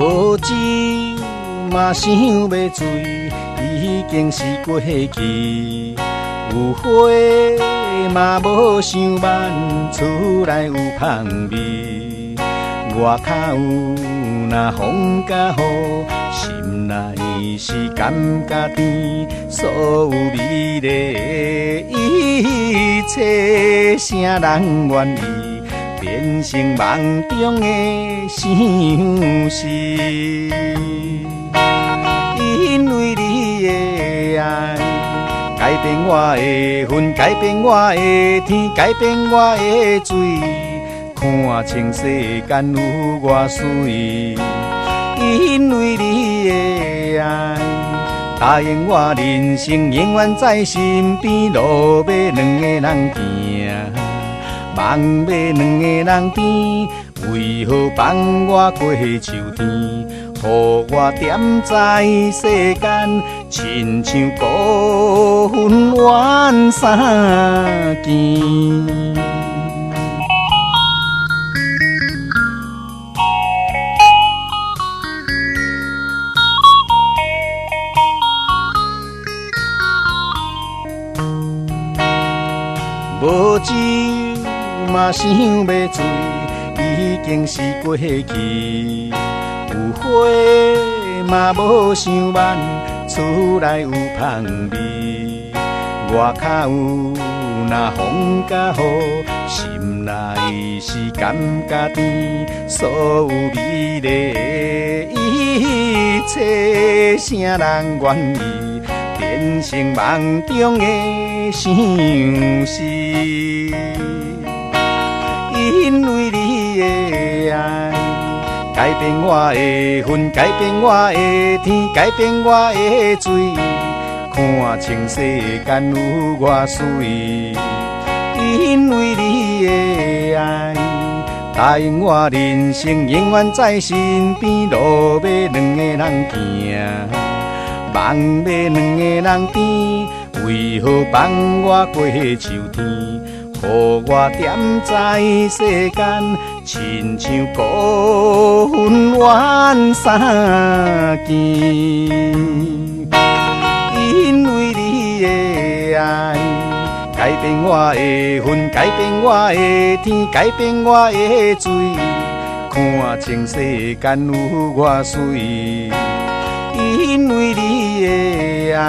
无酒嘛想要醉，已经是过期。有花嘛无想挽，厝内有香味。外口若风甲雨，心内是感觉甜。所有美丽一切，啥人愿意变成梦中的相思？因为你的爱改变我的云，改变我的天，改变我的水，看清世间有偌水。因为你的爱答应我人生永远在身边，路要两个人行，梦要两个人甜，为何放我过秋天？予我踮在世间，亲像孤魂怨三更。无酒嘛想要醉，已经是过期。有花嘛无想挽，厝内有香味。外口若风甲雨，心内是感觉甜。所有美丽一切，啥人愿意变成梦中的相思？因为你的爱改变我的云，改变我的天，改变我的水，看清世间有偌水。因为你的爱答应我人生永远在身边，路要两个人行，梦要两个人甜，为何放我过秋天？予我踮在世间，亲像孤魂怨三更。因为你的爱改变我的云，改变我的天，改变我的水，看清世间有偌水。因为你的爱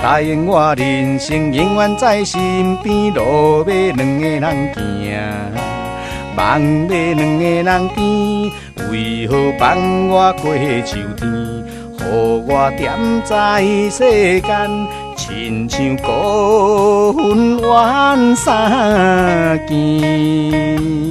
答应我人生永远在身边，路要两个人行，梦要两个人甜，为何放我过秋天？予我踮在世间，亲像孤魂怨三更。